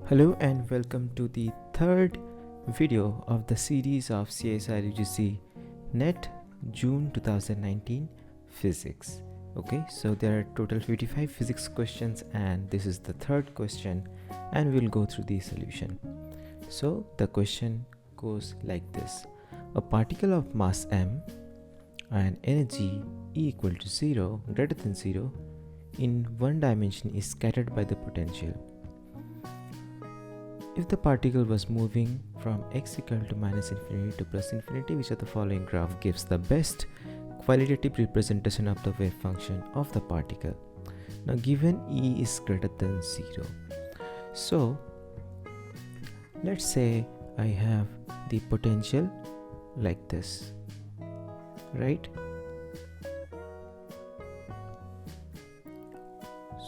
Hello and welcome to the third video of the series of CSIR UGC NET June 2019 Physics. Okay, so there are total 55 physics questions and this is the third question and we'll go through the solution. So the question goes like this. A particle of mass m and energy E equal to 0 greater than 0 in one dimension is scattered by the potential. If the particle was moving from x equal to minus infinity to plus infinity, which of the following graph gives the best qualitative representation of the wave function of the particle? Now given E is greater than 0. So let's say I have the potential like this, right?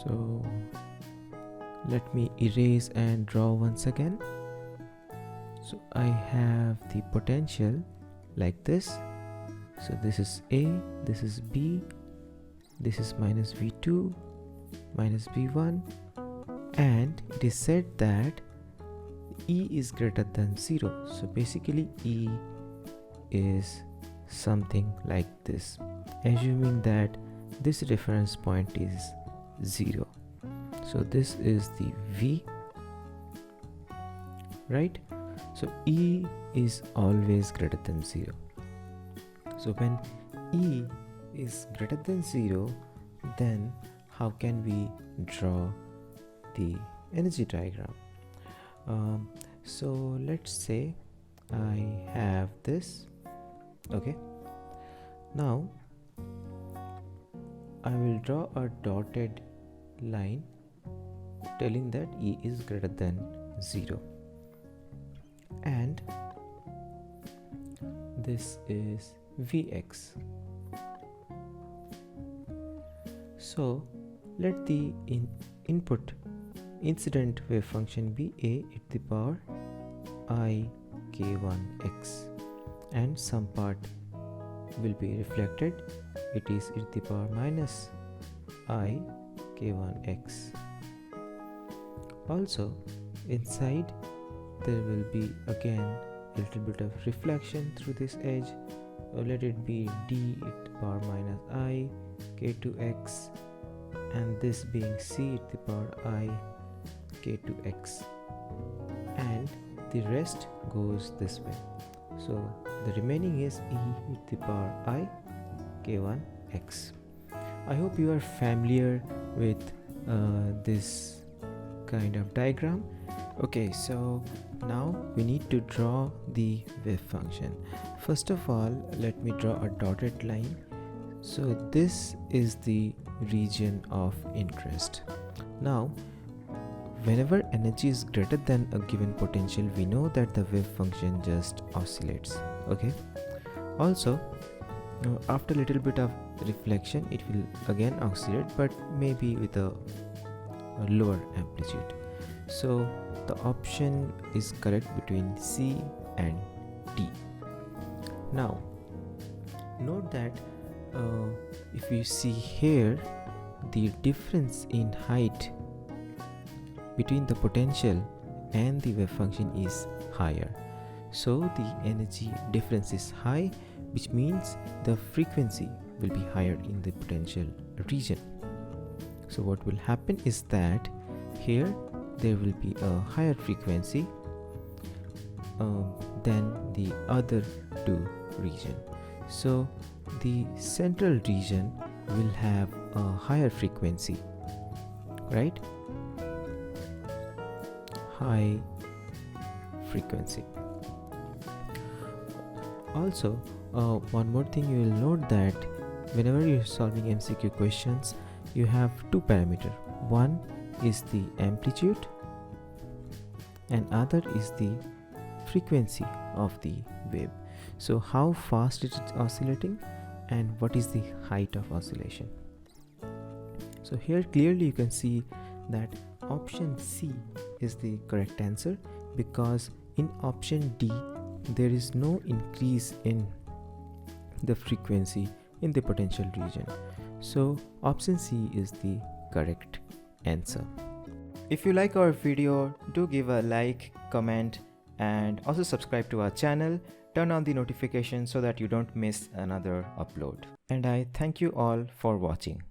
So let me erase and draw once again. So I have the potential like this. So this is A, this is B, this is minus V2, minus V1, and it is said that E is greater than 0. So basically E is something like this, assuming that this reference point is 0. So this is the V, right? So E is always greater than 0. So when E is greater than 0, then how can we draw the energy diagram? So let's say I have this. Okay. Now I will draw a dotted line telling that E is greater than 0, and this is Vx. So let the input incident wave function be A e to the power I k1x, and some part will be reflected. It is e to the power minus I k1x. Also inside there will be again a little bit of reflection through this edge, or let it be d e to the power minus I k2x, and this being c e to the power I k2x, and the rest goes this way. So the remaining is e to the power I k1x. I hope you are familiar with this kind of diagram. Okay, so now we need to draw the wave function. First of all, let me draw a dotted line. So this is the region of interest. Now whenever energy is greater than a given potential, we know that the wave function just oscillates. Okay, also after a little bit of reflection it will again oscillate, but maybe with a lower amplitude. So the option is correct between C and D. Now note that if you see here, the difference in height between the potential and the wave function is higher. So the energy difference is high, which means the frequency will be higher in the potential region. So what will happen is that here there will be a higher frequency than the other two region. So the central region will have a higher frequency, right? High frequency. Also one more thing, you will note that whenever you're solving MCQ questions, you have two parameters. One is the amplitude and other is the frequency of the wave. So how fast it is oscillating and what is the height of oscillation. So here clearly you can see that option C is the correct answer, because in option D there is no increase in the frequency in the potential region. So option C is the correct answer. If you like our video, do give a like, comment, and also subscribe to our channel. Turn on the notifications so that you don't miss another upload. And I thank you all for watching.